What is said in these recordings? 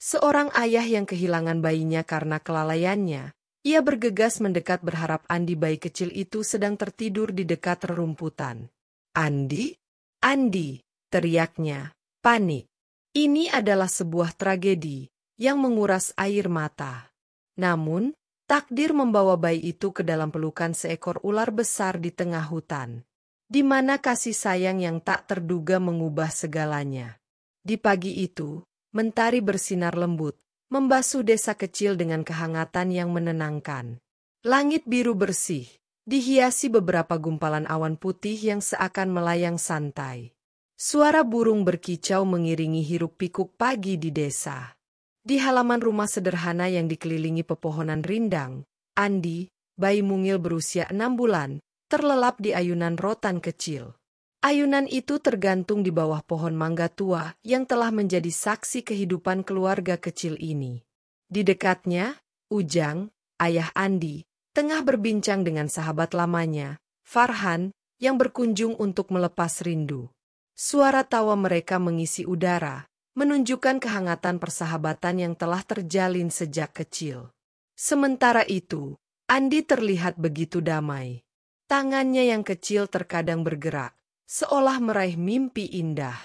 Seorang ayah yang kehilangan bayinya karena kelalaiannya, ia bergegas mendekat berharap Andi bayi kecil itu sedang tertidur di dekat rerumputan. "Andi? Andi!" teriaknya, panik. Ini adalah sebuah tragedi yang menguras air mata. Namun, takdir membawa bayi itu ke dalam pelukan seekor ular besar di tengah hutan, di mana kasih sayang yang tak terduga mengubah segalanya. Di pagi itu, mentari bersinar lembut, membasuh desa kecil dengan kehangatan yang menenangkan. Langit biru bersih, dihiasi beberapa gumpalan awan putih yang seakan melayang santai. Suara burung berkicau mengiringi hiruk-pikuk pagi di desa. Di halaman rumah sederhana yang dikelilingi pepohonan rindang, Andi, bayi mungil berusia 6 bulan, terlelap di ayunan rotan kecil. Ayunan itu tergantung di bawah pohon mangga tua yang telah menjadi saksi kehidupan keluarga kecil ini. Di dekatnya, Ujang, ayah Andi, tengah berbincang dengan sahabat lamanya, Farhan, yang berkunjung untuk melepas rindu. Suara tawa mereka mengisi udara, menunjukkan kehangatan persahabatan yang telah terjalin sejak kecil. Sementara itu, Andi terlihat begitu damai. Tangannya yang kecil terkadang bergerak, seolah meraih mimpi indah.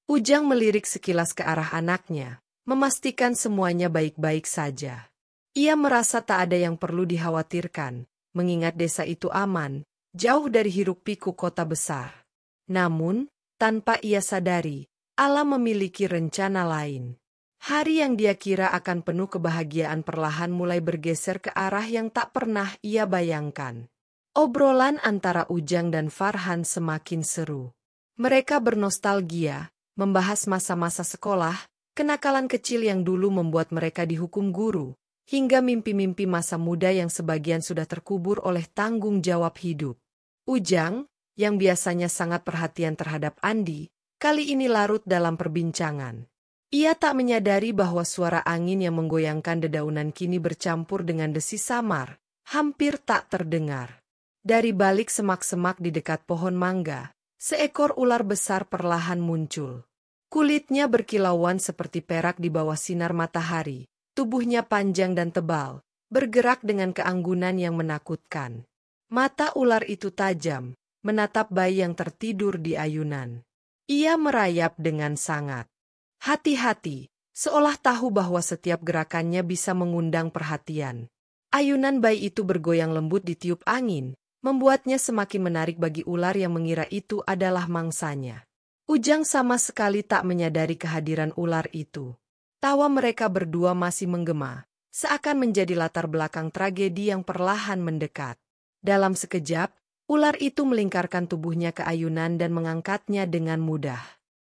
Ujang melirik sekilas ke arah anaknya, memastikan semuanya baik-baik saja. Ia merasa tak ada yang perlu dikhawatirkan, mengingat desa itu aman, jauh dari hiruk-pikuk kota besar. Namun, tanpa ia sadari, alam memiliki rencana lain. Hari yang dia kira akan penuh kebahagiaan perlahan mulai bergeser ke arah yang tak pernah ia bayangkan. Obrolan antara Ujang dan Farhan semakin seru. Mereka bernostalgia, membahas masa-masa sekolah, kenakalan kecil yang dulu membuat mereka dihukum guru, hingga mimpi-mimpi masa muda yang sebagian sudah terkubur oleh tanggung jawab hidup. Ujang, yang biasanya sangat perhatian terhadap Andi, kali ini larut dalam perbincangan. Ia tak menyadari bahwa suara angin yang menggoyangkan dedaunan kini bercampur dengan desis samar, hampir tak terdengar. Dari balik semak-semak di dekat pohon mangga, seekor ular besar perlahan muncul. Kulitnya berkilauan seperti perak di bawah sinar matahari, tubuhnya panjang dan tebal, bergerak dengan keanggunan yang menakutkan. Mata ular itu tajam, menatap bayi yang tertidur di ayunan. Ia merayap dengan sangat hati-hati, seolah tahu bahwa setiap gerakannya bisa mengundang perhatian. Ayunan bayi itu bergoyang lembut ditiup angin, membuatnya semakin menarik bagi ular yang mengira itu adalah mangsanya. Ujang sama sekali tak menyadari kehadiran ular itu. Tawa mereka berdua masih menggema, seakan menjadi latar belakang tragedi yang perlahan mendekat. Dalam sekejap, ular itu melingkarkan tubuhnya ke ayunan dan mengangkatnya dengan mudah.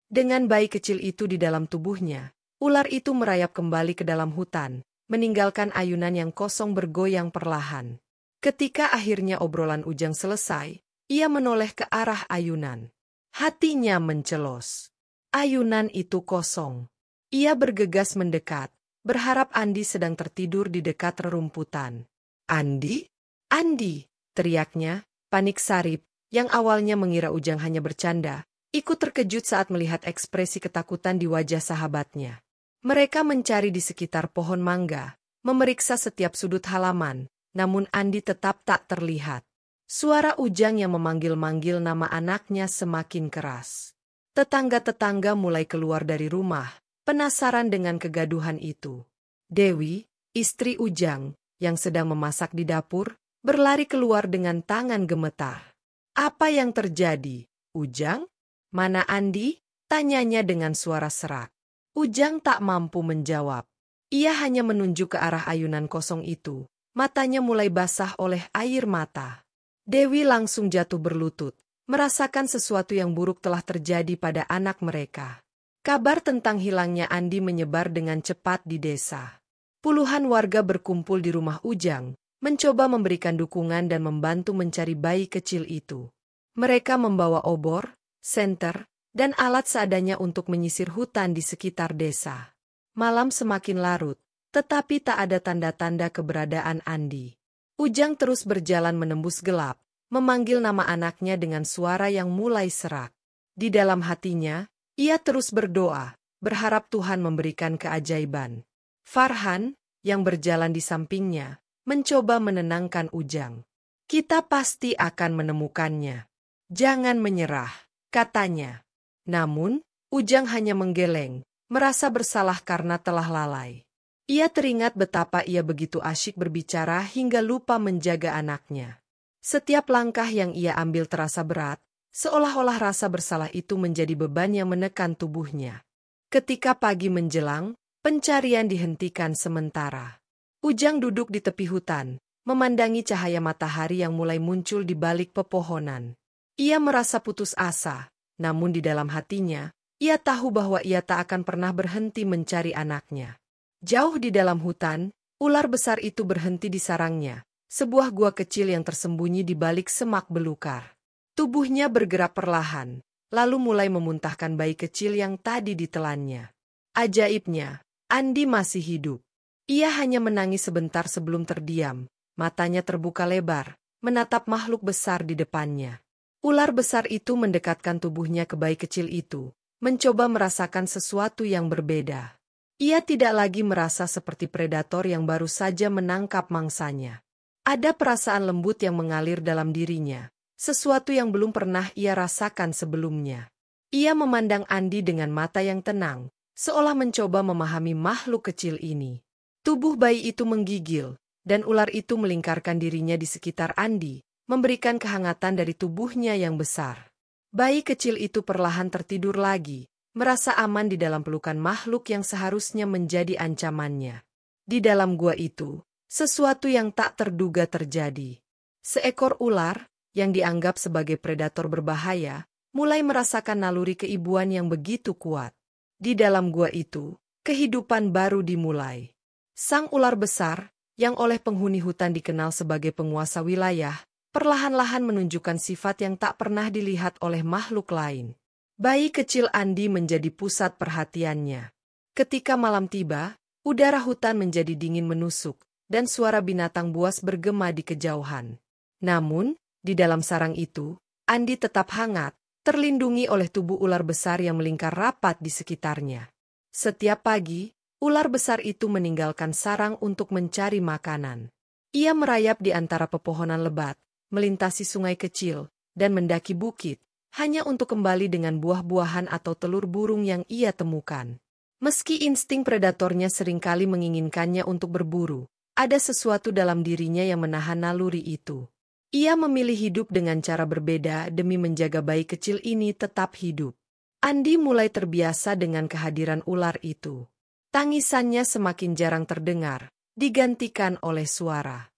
Dengan bayi kecil itu di dalam tubuhnya, ular itu merayap kembali ke dalam hutan, meninggalkan ayunan yang kosong bergoyang perlahan. Ketika akhirnya obrolan Ujang selesai, ia menoleh ke arah ayunan. Hatinya mencelos. Ayunan itu kosong. Ia bergegas mendekat, berharap Andi sedang tertidur di dekat rerumputan. "Andi? Andi!" teriaknya, panik sarip, yang awalnya mengira Ujang hanya bercanda, ikut terkejut saat melihat ekspresi ketakutan di wajah sahabatnya. Mereka mencari di sekitar pohon mangga, memeriksa setiap sudut halaman, namun Andi tetap tak terlihat. Suara Ujang yang memanggil-manggil nama anaknya semakin keras. Tetangga-tetangga mulai keluar dari rumah, penasaran dengan kegaduhan itu. Dewi, istri Ujang, yang sedang memasak di dapur, berlari keluar dengan tangan gemetar. "Apa yang terjadi, Ujang? Mana Andi?" tanyanya dengan suara serak. Ujang tak mampu menjawab. Ia hanya menunjuk ke arah ayunan kosong itu. Matanya mulai basah oleh air mata. Dewi langsung jatuh berlutut, merasakan sesuatu yang buruk telah terjadi pada anak mereka. Kabar tentang hilangnya Andi menyebar dengan cepat di desa. Puluhan warga berkumpul di rumah Ujang, mencoba memberikan dukungan dan membantu mencari bayi kecil itu. Mereka membawa obor, senter, dan alat seadanya untuk menyisir hutan di sekitar desa. Malam semakin larut, tetapi tak ada tanda-tanda keberadaan Andi. Ujang terus berjalan menembus gelap, memanggil nama anaknya dengan suara yang mulai serak. Di dalam hatinya, ia terus berdoa, berharap Tuhan memberikan keajaiban. Farhan, yang berjalan di sampingnya, mencoba menenangkan Ujang. Kita pasti akan menemukannya. Jangan menyerah, katanya. Namun, Ujang hanya menggeleng, merasa bersalah karena telah lalai. Ia teringat betapa ia begitu asyik berbicara hingga lupa menjaga anaknya. Setiap langkah yang ia ambil terasa berat, seolah-olah rasa bersalah itu menjadi beban yang menekan tubuhnya. Ketika pagi menjelang, pencarian dihentikan sementara. Ujang duduk di tepi hutan, memandangi cahaya matahari yang mulai muncul di balik pepohonan. Ia merasa putus asa, namun di dalam hatinya, ia tahu bahwa ia tak akan pernah berhenti mencari anaknya. Jauh di dalam hutan, ular besar itu berhenti di sarangnya, sebuah gua kecil yang tersembunyi di balik semak belukar. Tubuhnya bergerak perlahan, lalu mulai memuntahkan bayi kecil yang tadi ditelannya. Ajaibnya, Andi masih hidup. Ia hanya menangis sebentar sebelum terdiam, matanya terbuka lebar, menatap makhluk besar di depannya. Ular besar itu mendekatkan tubuhnya ke bayi kecil itu, mencoba merasakan sesuatu yang berbeda. Ia tidak lagi merasa seperti predator yang baru saja menangkap mangsanya. Ada perasaan lembut yang mengalir dalam dirinya, sesuatu yang belum pernah ia rasakan sebelumnya. Ia memandang Andi dengan mata yang tenang, seolah mencoba memahami makhluk kecil ini. Tubuh bayi itu menggigil, dan ular itu melingkarkan dirinya di sekitar Andi, memberikan kehangatan dari tubuhnya yang besar. Bayi kecil itu perlahan tertidur lagi, merasa aman di dalam pelukan makhluk yang seharusnya menjadi ancamannya. Di dalam gua itu, sesuatu yang tak terduga terjadi. Seekor ular, yang dianggap sebagai predator berbahaya, mulai merasakan naluri keibuan yang begitu kuat. Di dalam gua itu, kehidupan baru dimulai. Sang ular besar, yang oleh penghuni hutan dikenal sebagai penguasa wilayah, perlahan-lahan menunjukkan sifat yang tak pernah dilihat oleh makhluk lain. Bayi kecil Andi menjadi pusat perhatiannya. Ketika malam tiba, udara hutan menjadi dingin menusuk, dan suara binatang buas bergema di kejauhan. Namun, di dalam sarang itu, Andi tetap hangat, terlindungi oleh tubuh ular besar yang melingkar rapat di sekitarnya. Setiap pagi, ular besar itu meninggalkan sarang untuk mencari makanan. Ia merayap di antara pepohonan lebat, melintasi sungai kecil, dan mendaki bukit, hanya untuk kembali dengan buah-buahan atau telur burung yang ia temukan. Meski insting predatornya seringkali menginginkannya untuk berburu, ada sesuatu dalam dirinya yang menahan naluri itu. Ia memilih hidup dengan cara berbeda demi menjaga bayi kecil ini tetap hidup. Andi mulai terbiasa dengan kehadiran ular itu. Tangisannya semakin jarang terdengar, digantikan oleh suara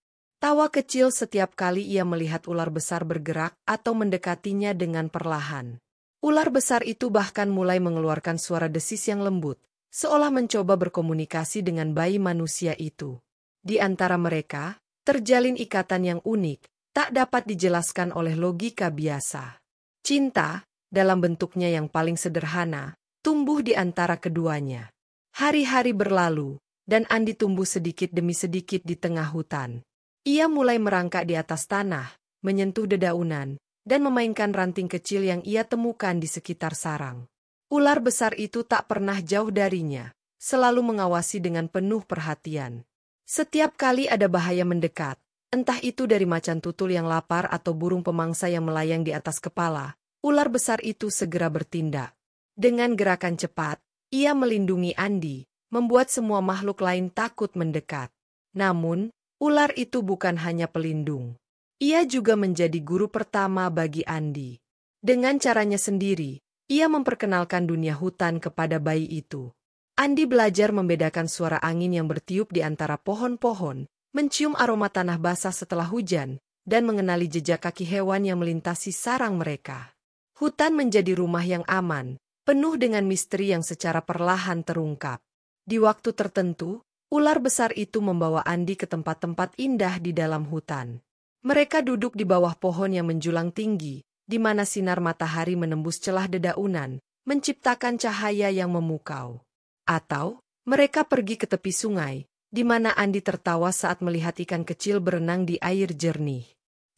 tawa kecil setiap kali ia melihat ular besar bergerak atau mendekatinya dengan perlahan. Ular besar itu bahkan mulai mengeluarkan suara desis yang lembut, seolah mencoba berkomunikasi dengan bayi manusia itu. Di antara mereka, terjalin ikatan yang unik, tak dapat dijelaskan oleh logika biasa. Cinta, dalam bentuknya yang paling sederhana, tumbuh di antara keduanya. Hari-hari berlalu, dan Andi tumbuh sedikit demi sedikit di tengah hutan. Ia mulai merangkak di atas tanah, menyentuh dedaunan, dan memainkan ranting kecil yang ia temukan di sekitar sarang. Ular besar itu tak pernah jauh darinya, selalu mengawasi dengan penuh perhatian. Setiap kali ada bahaya mendekat, entah itu dari macan tutul yang lapar atau burung pemangsa yang melayang di atas kepala, ular besar itu segera bertindak. Dengan gerakan cepat, ia melindungi Andi, membuat semua makhluk lain takut mendekat. Namun, ular itu bukan hanya pelindung. Ia juga menjadi guru pertama bagi Andi. Dengan caranya sendiri, ia memperkenalkan dunia hutan kepada bayi itu. Andi belajar membedakan suara angin yang bertiup di antara pohon-pohon, mencium aroma tanah basah setelah hujan, dan mengenali jejak kaki hewan yang melintasi sarang mereka. Hutan menjadi rumah yang aman, penuh dengan misteri yang secara perlahan terungkap. Di waktu tertentu, ular besar itu membawa Andi ke tempat-tempat indah di dalam hutan. Mereka duduk di bawah pohon yang menjulang tinggi, di mana sinar matahari menembus celah dedaunan, menciptakan cahaya yang memukau. Atau, mereka pergi ke tepi sungai, di mana Andi tertawa saat melihat ikan kecil berenang di air jernih.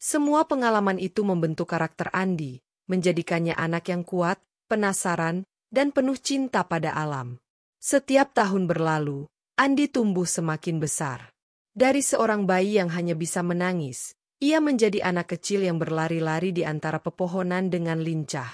Semua pengalaman itu membentuk karakter Andi, menjadikannya anak yang kuat, penasaran, dan penuh cinta pada alam. Setiap tahun berlalu, Andi tumbuh semakin besar. Dari seorang bayi yang hanya bisa menangis, ia menjadi anak kecil yang berlari-lari di antara pepohonan dengan lincah.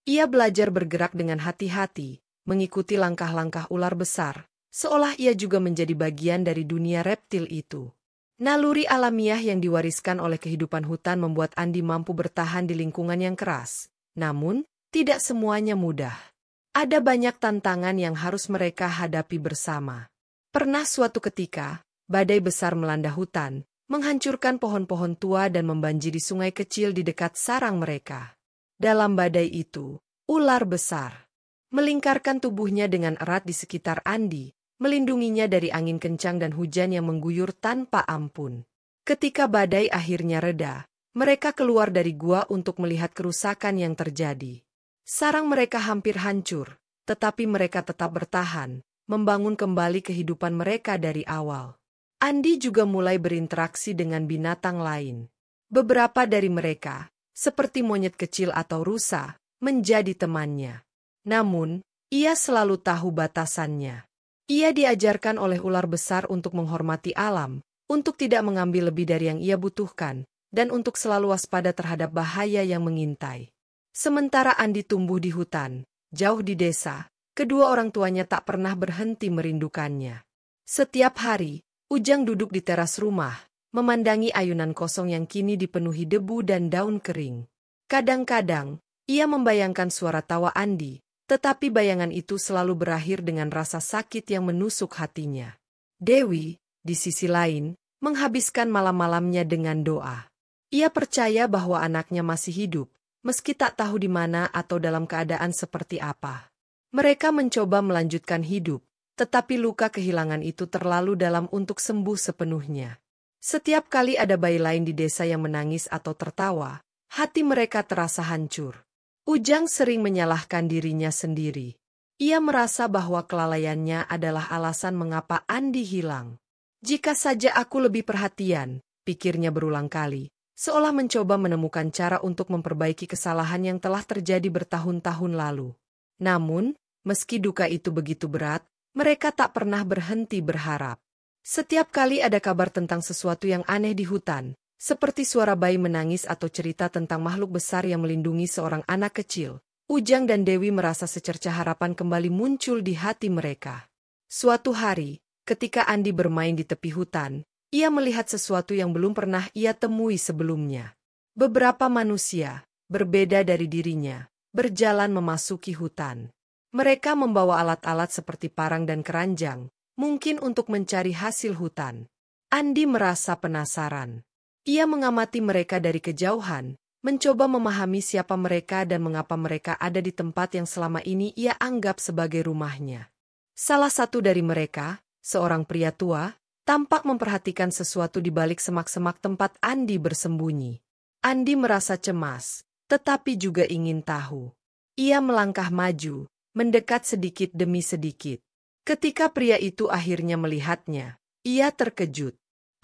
Ia belajar bergerak dengan hati-hati, mengikuti langkah-langkah ular besar, seolah ia juga menjadi bagian dari dunia reptil itu. Naluri alamiah yang diwariskan oleh kehidupan hutan membuat Andi mampu bertahan di lingkungan yang keras. Namun, tidak semuanya mudah. Ada banyak tantangan yang harus mereka hadapi bersama. Pernah suatu ketika, badai besar melanda hutan, menghancurkan pohon-pohon tua dan membanjiri sungai kecil di dekat sarang mereka. Dalam badai itu, ular besar melingkarkan tubuhnya dengan erat di sekitar Andi, melindunginya dari angin kencang dan hujan yang mengguyur tanpa ampun. Ketika badai akhirnya reda, mereka keluar dari gua untuk melihat kerusakan yang terjadi. Sarang mereka hampir hancur, tetapi mereka tetap bertahan, membangun kembali kehidupan mereka dari awal. Andi juga mulai berinteraksi dengan binatang lain. Beberapa dari mereka, seperti monyet kecil atau rusa, menjadi temannya. Namun, ia selalu tahu batasannya. Ia diajarkan oleh ular besar untuk menghormati alam, untuk tidak mengambil lebih dari yang ia butuhkan, dan untuk selalu waspada terhadap bahaya yang mengintai. Sementara Andi tumbuh di hutan, jauh di desa, kedua orang tuanya tak pernah berhenti merindukannya. Setiap hari, Ujang duduk di teras rumah, memandangi ayunan kosong yang kini dipenuhi debu dan daun kering. Kadang-kadang, ia membayangkan suara tawa Andi, tetapi bayangan itu selalu berakhir dengan rasa sakit yang menusuk hatinya. Dewi, di sisi lain, menghabiskan malam-malamnya dengan doa. Ia percaya bahwa anaknya masih hidup, meski tak tahu di mana atau dalam keadaan seperti apa. Mereka mencoba melanjutkan hidup, tetapi luka kehilangan itu terlalu dalam untuk sembuh sepenuhnya. Setiap kali ada bayi lain di desa yang menangis atau tertawa, hati mereka terasa hancur. Ujang sering menyalahkan dirinya sendiri. Ia merasa bahwa kelalaiannya adalah alasan mengapa Andi hilang. Jika saja aku lebih perhatian, pikirnya berulang kali, seolah mencoba menemukan cara untuk memperbaiki kesalahan yang telah terjadi bertahun-tahun lalu. Namun, meski duka itu begitu berat, mereka tak pernah berhenti berharap. Setiap kali ada kabar tentang sesuatu yang aneh di hutan, seperti suara bayi menangis atau cerita tentang makhluk besar yang melindungi seorang anak kecil, Ujang dan Dewi merasa secercah harapan kembali muncul di hati mereka. Suatu hari, ketika Andi bermain di tepi hutan, ia melihat sesuatu yang belum pernah ia temui sebelumnya. Beberapa manusia, berbeda dari dirinya, berjalan memasuki hutan. Mereka membawa alat-alat seperti parang dan keranjang, mungkin untuk mencari hasil hutan. Andi merasa penasaran. Ia mengamati mereka dari kejauhan, mencoba memahami siapa mereka dan mengapa mereka ada di tempat yang selama ini ia anggap sebagai rumahnya. Salah satu dari mereka, seorang pria tua, tampak memperhatikan sesuatu di balik semak-semak tempat Andi bersembunyi. Andi merasa cemas, tetapi juga ingin tahu. Ia melangkah maju, mendekat sedikit demi sedikit. Ketika pria itu akhirnya melihatnya, ia terkejut.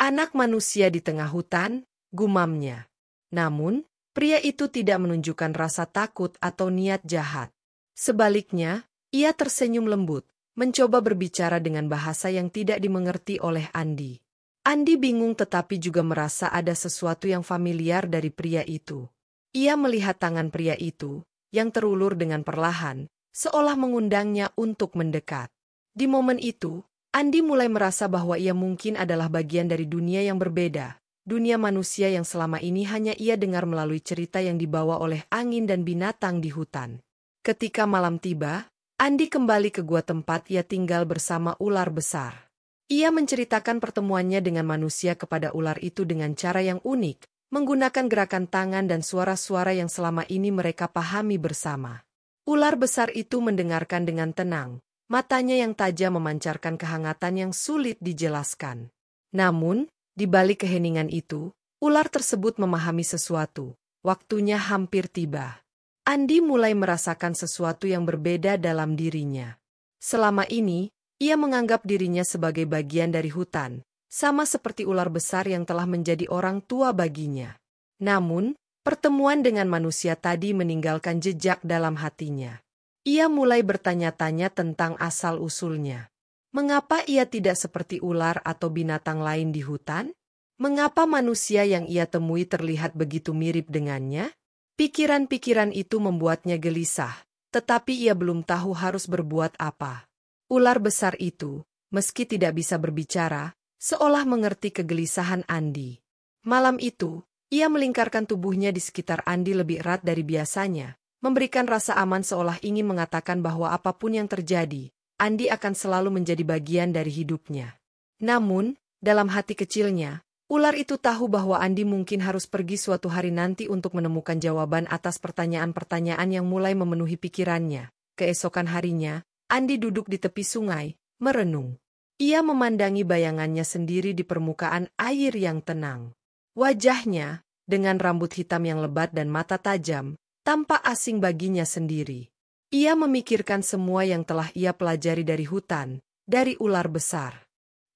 Anak manusia di tengah hutan, gumamnya. Namun, pria itu tidak menunjukkan rasa takut atau niat jahat. Sebaliknya, ia tersenyum lembut, mencoba berbicara dengan bahasa yang tidak dimengerti oleh Andi. Andi bingung tetapi juga merasa ada sesuatu yang familiar dari pria itu. Ia melihat tangan pria itu, yang terulur dengan perlahan, seolah mengundangnya untuk mendekat. Di momen itu, Andi mulai merasa bahwa ia mungkin adalah bagian dari dunia yang berbeda, dunia manusia yang selama ini hanya ia dengar melalui cerita yang dibawa oleh angin dan binatang di hutan. Ketika malam tiba, Andi kembali ke gua tempat ia tinggal bersama ular besar. Ia menceritakan pertemuannya dengan manusia kepada ular itu dengan cara yang unik, menggunakan gerakan tangan dan suara-suara yang selama ini mereka pahami bersama. Ular besar itu mendengarkan dengan tenang, matanya yang tajam memancarkan kehangatan yang sulit dijelaskan. Namun, di balik keheningan itu, ular tersebut memahami sesuatu. Waktunya hampir tiba. Andi mulai merasakan sesuatu yang berbeda dalam dirinya. Selama ini, ia menganggap dirinya sebagai bagian dari hutan, sama seperti ular besar yang telah menjadi orang tua baginya. Namun, pertemuan dengan manusia tadi meninggalkan jejak dalam hatinya. Ia mulai bertanya-tanya tentang asal-usulnya. Mengapa ia tidak seperti ular atau binatang lain di hutan? Mengapa manusia yang ia temui terlihat begitu mirip dengannya? Pikiran-pikiran itu membuatnya gelisah, tetapi ia belum tahu harus berbuat apa. Ular besar itu, meski tidak bisa berbicara, seolah mengerti kegelisahan Andi. Malam itu, ia melingkarkan tubuhnya di sekitar Andi lebih erat dari biasanya, memberikan rasa aman seolah ingin mengatakan bahwa apapun yang terjadi, Andi akan selalu menjadi bagian dari hidupnya. Namun, dalam hati kecilnya, ular itu tahu bahwa Andi mungkin harus pergi suatu hari nanti untuk menemukan jawaban atas pertanyaan-pertanyaan yang mulai memenuhi pikirannya. Keesokan harinya, Andi duduk di tepi sungai, merenung. Ia memandangi bayangannya sendiri di permukaan air yang tenang. Wajahnya, dengan rambut hitam yang lebat dan mata tajam, tampak asing baginya sendiri. Ia memikirkan semua yang telah ia pelajari dari hutan, dari ular besar,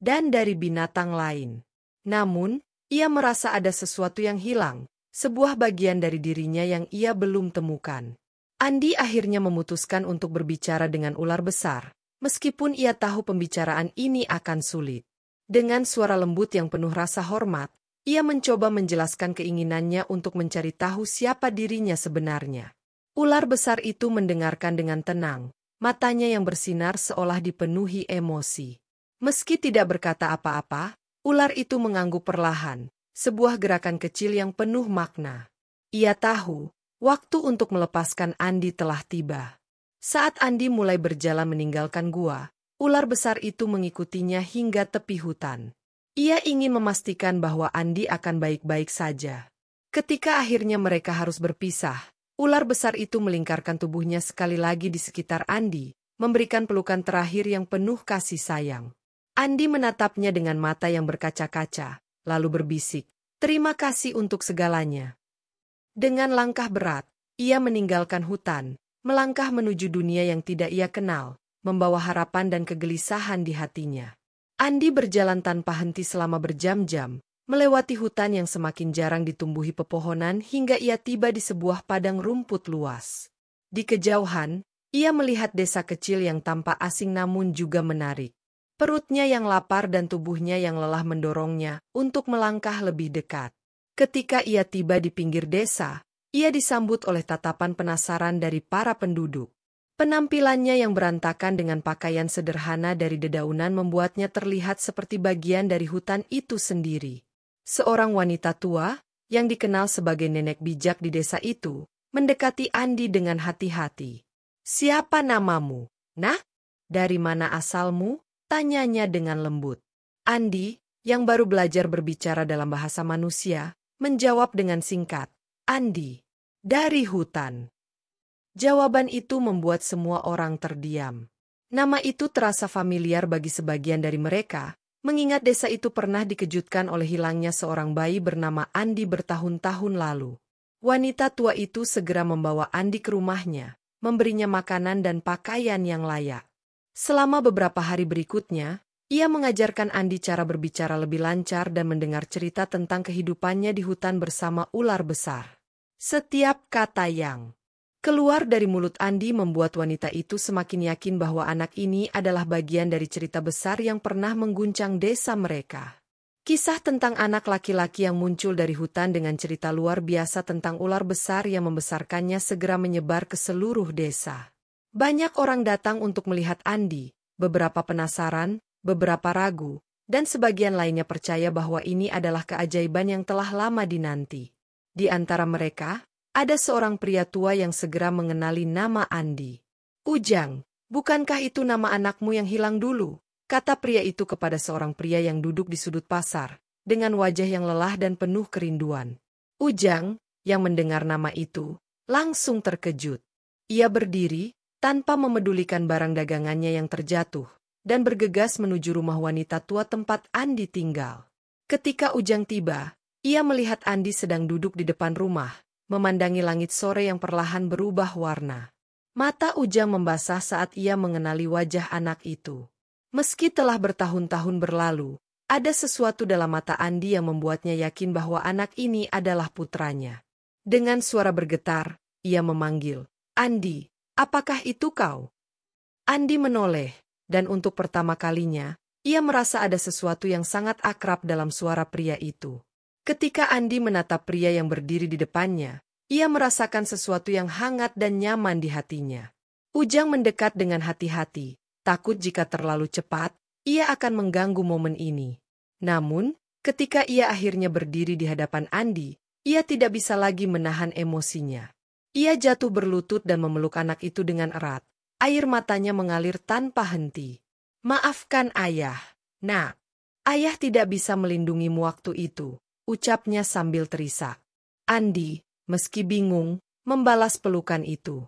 dan dari binatang lain. Namun, ia merasa ada sesuatu yang hilang, sebuah bagian dari dirinya yang ia belum temukan. Andi akhirnya memutuskan untuk berbicara dengan ular besar, meskipun ia tahu pembicaraan ini akan sulit. Dengan suara lembut yang penuh rasa hormat, ia mencoba menjelaskan keinginannya untuk mencari tahu siapa dirinya sebenarnya. Ular besar itu mendengarkan dengan tenang, matanya yang bersinar seolah dipenuhi emosi. Meski tidak berkata apa-apa, ular itu mengangguk perlahan, sebuah gerakan kecil yang penuh makna. Ia tahu, waktu untuk melepaskan Andi telah tiba. Saat Andi mulai berjalan meninggalkan gua, ular besar itu mengikutinya hingga tepi hutan. Ia ingin memastikan bahwa Andi akan baik-baik saja. Ketika akhirnya mereka harus berpisah, ular besar itu melingkarkan tubuhnya sekali lagi di sekitar Andi, memberikan pelukan terakhir yang penuh kasih sayang. Andi menatapnya dengan mata yang berkaca-kaca, lalu berbisik, "Terima kasih untuk segalanya." Dengan langkah berat, ia meninggalkan hutan, melangkah menuju dunia yang tidak ia kenal, membawa harapan dan kegelisahan di hatinya. Andi berjalan tanpa henti selama berjam-jam, melewati hutan yang semakin jarang ditumbuhi pepohonan hingga ia tiba di sebuah padang rumput luas. Di kejauhan, ia melihat desa kecil yang tampak asing namun juga menarik. Perutnya yang lapar dan tubuhnya yang lelah mendorongnya untuk melangkah lebih dekat. Ketika ia tiba di pinggir desa, ia disambut oleh tatapan penasaran dari para penduduk. Penampilannya yang berantakan dengan pakaian sederhana dari dedaunan membuatnya terlihat seperti bagian dari hutan itu sendiri. Seorang wanita tua, yang dikenal sebagai nenek bijak di desa itu, mendekati Andi dengan hati-hati. "Siapa namamu, Nah? Dari mana asalmu?" tanyanya dengan lembut. Andi, yang baru belajar berbicara dalam bahasa manusia, menjawab dengan singkat, "Andi, dari hutan." Jawaban itu membuat semua orang terdiam. Nama itu terasa familiar bagi sebagian dari mereka, mengingat desa itu pernah dikejutkan oleh hilangnya seorang bayi bernama Andi bertahun-tahun lalu. Wanita tua itu segera membawa Andi ke rumahnya, memberinya makanan dan pakaian yang layak. Selama beberapa hari berikutnya, ia mengajarkan Andi cara berbicara lebih lancar dan mendengar cerita tentang kehidupannya di hutan bersama ular besar. Setiap kata yang keluar dari mulut Andi membuat wanita itu semakin yakin bahwa anak ini adalah bagian dari cerita besar yang pernah mengguncang desa mereka. Kisah tentang anak laki-laki yang muncul dari hutan dengan cerita luar biasa tentang ular besar yang membesarkannya segera menyebar ke seluruh desa. Banyak orang datang untuk melihat Andi, beberapa penasaran, beberapa ragu, dan sebagian lainnya percaya bahwa ini adalah keajaiban yang telah lama dinanti. Di antara mereka, ada seorang pria tua yang segera mengenali nama Andi. "Ujang, bukankah itu nama anakmu yang hilang dulu?" kata pria itu kepada seorang pria yang duduk di sudut pasar, dengan wajah yang lelah dan penuh kerinduan. Ujang, yang mendengar nama itu, langsung terkejut. Ia berdiri, tanpa memedulikan barang dagangannya yang terjatuh, dan bergegas menuju rumah wanita tua tempat Andi tinggal. Ketika Ujang tiba, ia melihat Andi sedang duduk di depan rumah, memandangi langit sore yang perlahan berubah warna. Mata Ujang membasah saat ia mengenali wajah anak itu. Meski telah bertahun-tahun berlalu, ada sesuatu dalam mata Andi yang membuatnya yakin bahwa anak ini adalah putranya. Dengan suara bergetar, ia memanggil, "Andi, apakah itu kau?" Andi menoleh, dan untuk pertama kalinya, ia merasa ada sesuatu yang sangat akrab dalam suara pria itu. Ketika Andi menatap pria yang berdiri di depannya, ia merasakan sesuatu yang hangat dan nyaman di hatinya. Ujang mendekat dengan hati-hati, takut jika terlalu cepat, ia akan mengganggu momen ini. Namun, ketika ia akhirnya berdiri di hadapan Andi, ia tidak bisa lagi menahan emosinya. Ia jatuh berlutut dan memeluk anak itu dengan erat. Air matanya mengalir tanpa henti. "Maafkan ayah, nak. Ayah tidak bisa melindungimu waktu itu," ucapnya sambil terisak. Andi, meski bingung, membalas pelukan itu.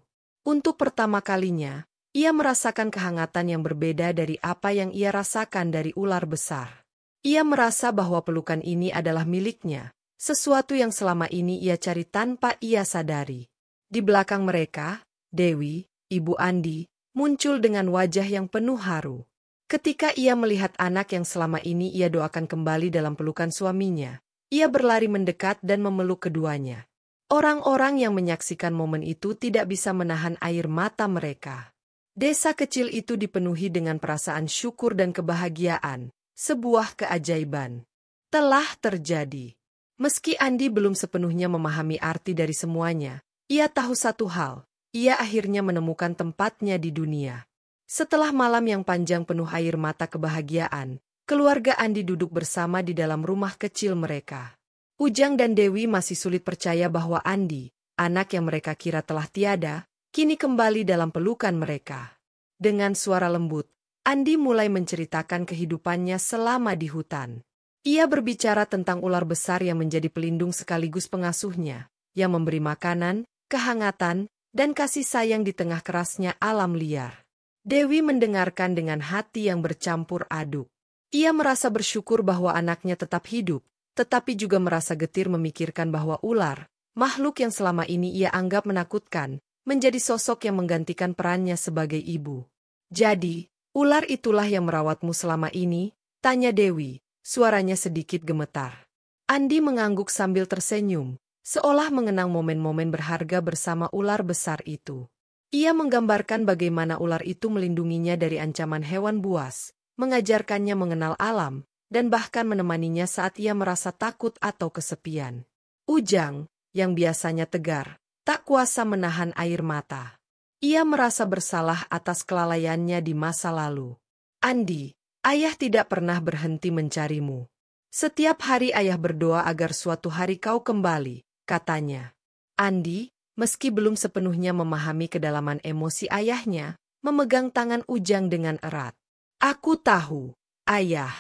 Untuk pertama kalinya, ia merasakan kehangatan yang berbeda dari apa yang ia rasakan dari ular besar. Ia merasa bahwa pelukan ini adalah miliknya, sesuatu yang selama ini ia cari tanpa ia sadari. Di belakang mereka, Dewi, ibu Andi, muncul dengan wajah yang penuh haru. Ketika ia melihat anak yang selama ini ia doakan kembali dalam pelukan suaminya, ia berlari mendekat dan memeluk keduanya. Orang-orang yang menyaksikan momen itu tidak bisa menahan air mata mereka. Desa kecil itu dipenuhi dengan perasaan syukur dan kebahagiaan, sebuah keajaiban telah terjadi. Meski Andi belum sepenuhnya memahami arti dari semuanya, ia tahu satu hal, ia akhirnya menemukan tempatnya di dunia. Setelah malam yang panjang penuh air mata kebahagiaan, keluarga Andi duduk bersama di dalam rumah kecil mereka. Ujang dan Dewi masih sulit percaya bahwa Andi, anak yang mereka kira telah tiada, kini kembali dalam pelukan mereka. Dengan suara lembut, Andi mulai menceritakan kehidupannya selama di hutan. Ia berbicara tentang ular besar yang menjadi pelindung sekaligus pengasuhnya, yang memberi makanan, kehangatan, dan kasih sayang di tengah kerasnya alam liar. Dewi mendengarkan dengan hati yang bercampur aduk. Ia merasa bersyukur bahwa anaknya tetap hidup, tetapi juga merasa getir memikirkan bahwa ular, makhluk yang selama ini ia anggap menakutkan, menjadi sosok yang menggantikan perannya sebagai ibu. "Jadi, ular itulah yang merawatmu selama ini?" tanya Dewi, suaranya sedikit gemetar. Andi mengangguk sambil tersenyum, seolah mengenang momen-momen berharga bersama ular besar itu. Ia menggambarkan bagaimana ular itu melindunginya dari ancaman hewan buas, mengajarkannya mengenal alam, dan bahkan menemaninya saat ia merasa takut atau kesepian. Ujang, yang biasanya tegar, tak kuasa menahan air mata. Ia merasa bersalah atas kelalaiannya di masa lalu. "Andi, ayah tidak pernah berhenti mencarimu. Setiap hari ayah berdoa agar suatu hari kau kembali," katanya. Andi, meski belum sepenuhnya memahami kedalaman emosi ayahnya, memegang tangan Ujang dengan erat. "Aku tahu, ayah.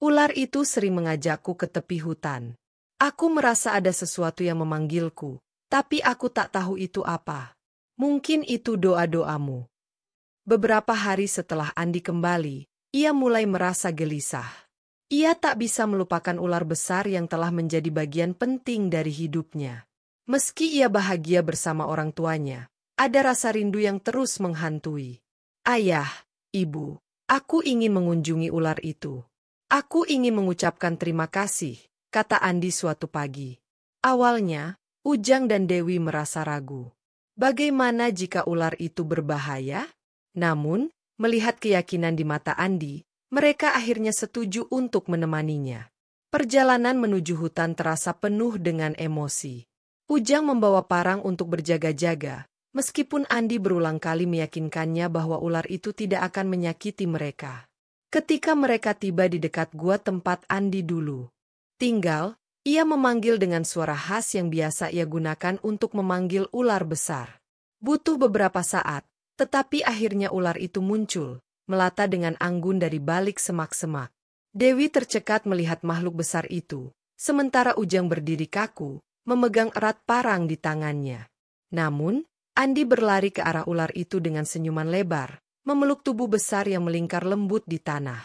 Ular itu sering mengajakku ke tepi hutan. Aku merasa ada sesuatu yang memanggilku, tapi aku tak tahu itu apa. Mungkin itu doa-doamu." Beberapa hari setelah Andi kembali, ia mulai merasa gelisah. Ia tak bisa melupakan ular besar yang telah menjadi bagian penting dari hidupnya. Meski ia bahagia bersama orang tuanya, ada rasa rindu yang terus menghantui. "Ayah, ibu, aku ingin mengunjungi ular itu. Aku ingin mengucapkan terima kasih," kata Andi suatu pagi. Awalnya, Ujang dan Dewi merasa ragu. Bagaimana jika ular itu berbahaya? Namun, melihat keyakinan di mata Andi, mereka akhirnya setuju untuk menemaninya. Perjalanan menuju hutan terasa penuh dengan emosi. Ujang membawa parang untuk berjaga-jaga, meskipun Andi berulang kali meyakinkannya bahwa ular itu tidak akan menyakiti mereka. Ketika mereka tiba di dekat gua tempat Andi dulu tinggal, ia memanggil dengan suara khas yang biasa ia gunakan untuk memanggil ular besar. Butuh beberapa saat, tetapi akhirnya ular itu muncul, melata dengan anggun dari balik semak-semak. Dewi tercekat melihat makhluk besar itu, sementara Ujang berdiri kaku, memegang erat parang di tangannya. Namun, Andi berlari ke arah ular itu dengan senyuman lebar, memeluk tubuh besar yang melingkar lembut di tanah.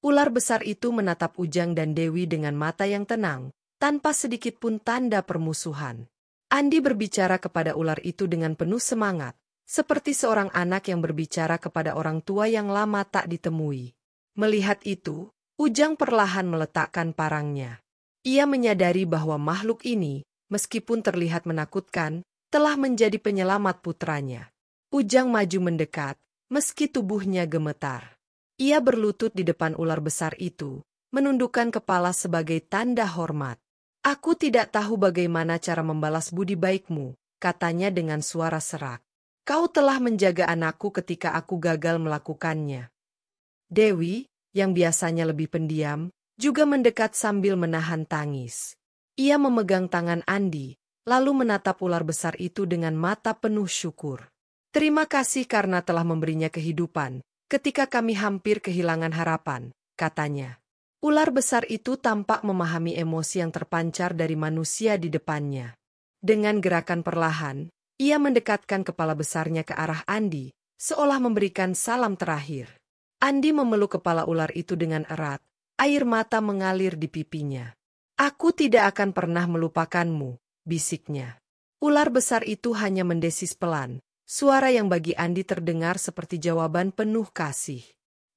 Ular besar itu menatap Ujang dan Dewi dengan mata yang tenang, tanpa sedikit pun tanda permusuhan. Andi berbicara kepada ular itu dengan penuh semangat, seperti seorang anak yang berbicara kepada orang tua yang lama tak ditemui. Melihat itu, Ujang perlahan meletakkan parangnya. Ia menyadari bahwa makhluk ini, meskipun terlihat menakutkan, telah menjadi penyelamat putranya. Ujang maju mendekat, meski tubuhnya gemetar. Ia berlutut di depan ular besar itu, menundukkan kepala sebagai tanda hormat. Aku tidak tahu bagaimana cara membalas budi baikmu, katanya dengan suara serak. Kau telah menjaga anakku ketika aku gagal melakukannya. Dewi, yang biasanya lebih pendiam, juga mendekat sambil menahan tangis. Ia memegang tangan Andi, lalu menatap ular besar itu dengan mata penuh syukur. Terima kasih karena telah memberinya kehidupan, ketika kami hampir kehilangan harapan, katanya. Ular besar itu tampak memahami emosi yang terpancar dari manusia di depannya. Dengan gerakan perlahan, ia mendekatkan kepala besarnya ke arah Andi, seolah memberikan salam terakhir. Andi memeluk kepala ular itu dengan erat, air mata mengalir di pipinya. Aku tidak akan pernah melupakanmu, bisiknya. Ular besar itu hanya mendesis pelan, suara yang bagi Andi terdengar seperti jawaban penuh kasih.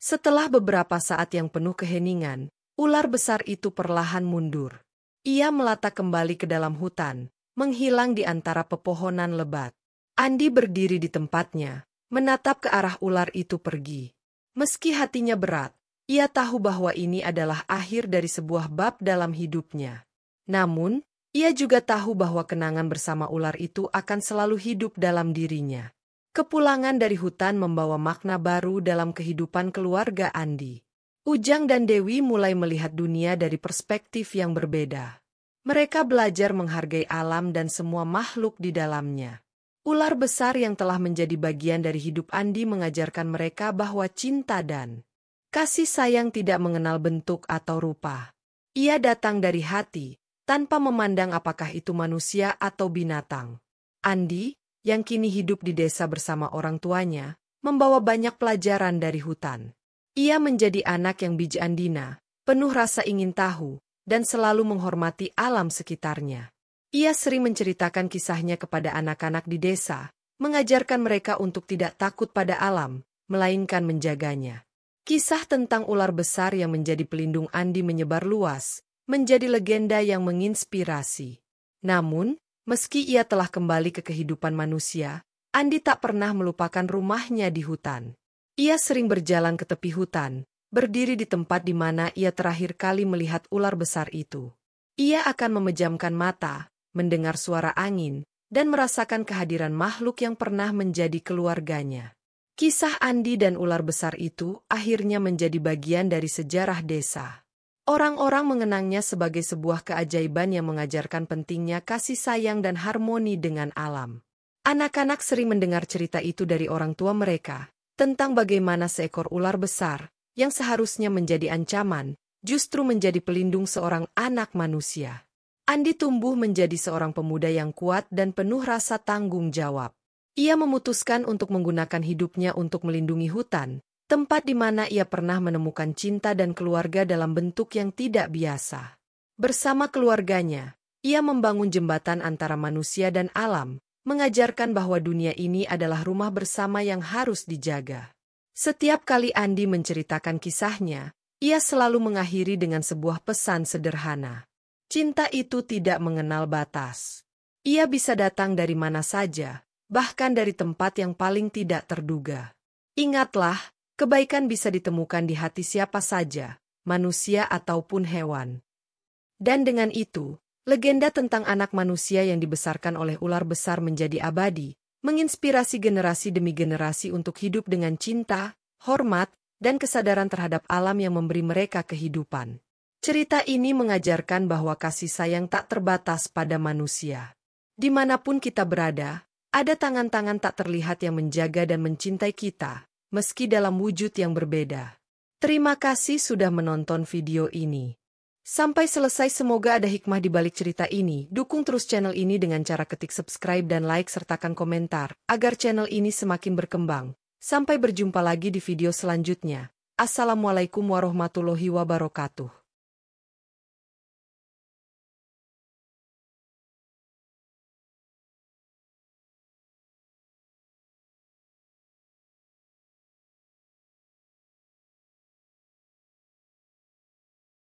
Setelah beberapa saat yang penuh keheningan, ular besar itu perlahan mundur. Ia melata kembali ke dalam hutan, menghilang di antara pepohonan lebat. Andi berdiri di tempatnya, menatap ke arah ular itu pergi. Meski hatinya berat, ia tahu bahwa ini adalah akhir dari sebuah bab dalam hidupnya. Namun, ia juga tahu bahwa kenangan bersama ular itu akan selalu hidup dalam dirinya. Kepulangan dari hutan membawa makna baru dalam kehidupan keluarga Andi. Ujang dan Dewi mulai melihat dunia dari perspektif yang berbeda. Mereka belajar menghargai alam dan semua makhluk di dalamnya. Ular besar yang telah menjadi bagian dari hidup Andi mengajarkan mereka bahwa cinta dan kasih sayang tidak mengenal bentuk atau rupa. Ia datang dari hati, tanpa memandang apakah itu manusia atau binatang. Andi, yang kini hidup di desa bersama orang tuanya, membawa banyak pelajaran dari hutan. Ia menjadi anak yang bijak andina, penuh rasa ingin tahu, dan selalu menghormati alam sekitarnya. Ia sering menceritakan kisahnya kepada anak-anak di desa, mengajarkan mereka untuk tidak takut pada alam, melainkan menjaganya. Kisah tentang ular besar yang menjadi pelindung Andi menyebar luas, menjadi legenda yang menginspirasi. Namun, meski ia telah kembali ke kehidupan manusia, Andi tak pernah melupakan rumahnya di hutan. Ia sering berjalan ke tepi hutan, berdiri di tempat di mana ia terakhir kali melihat ular besar itu. Ia akan memejamkan mata, mendengar suara angin, dan merasakan kehadiran makhluk yang pernah menjadi keluarganya. Kisah Andi dan ular besar itu akhirnya menjadi bagian dari sejarah desa. Orang-orang mengenangnya sebagai sebuah keajaiban yang mengajarkan pentingnya kasih sayang dan harmoni dengan alam. Anak-anak sering mendengar cerita itu dari orang tua mereka, tentang bagaimana seekor ular besar, yang seharusnya menjadi ancaman, justru menjadi pelindung seorang anak manusia. Andi tumbuh menjadi seorang pemuda yang kuat dan penuh rasa tanggung jawab. Ia memutuskan untuk menggunakan hidupnya untuk melindungi hutan, tempat di mana ia pernah menemukan cinta dan keluarga dalam bentuk yang tidak biasa. Bersama keluarganya, ia membangun jembatan antara manusia dan alam, mengajarkan bahwa dunia ini adalah rumah bersama yang harus dijaga. Setiap kali Andi menceritakan kisahnya, ia selalu mengakhiri dengan sebuah pesan sederhana. Cinta itu tidak mengenal batas. Ia bisa datang dari mana saja, bahkan dari tempat yang paling tidak terduga. Ingatlah, kebaikan bisa ditemukan di hati siapa saja, manusia ataupun hewan. Dan dengan itu, legenda tentang anak manusia yang dibesarkan oleh ular besar menjadi abadi, menginspirasi generasi demi generasi untuk hidup dengan cinta, hormat, dan kesadaran terhadap alam yang memberi mereka kehidupan. Cerita ini mengajarkan bahwa kasih sayang tak terbatas pada manusia. Dimanapun kita berada, ada tangan-tangan tak terlihat yang menjaga dan mencintai kita, meski dalam wujud yang berbeda. Terima kasih sudah menonton video ini. Sampai selesai, semoga ada hikmah di balik cerita ini. Dukung terus channel ini dengan cara ketik subscribe dan like sertakan komentar, agar channel ini semakin berkembang. Sampai berjumpa lagi di video selanjutnya. Assalamualaikum warahmatullahi wabarakatuh.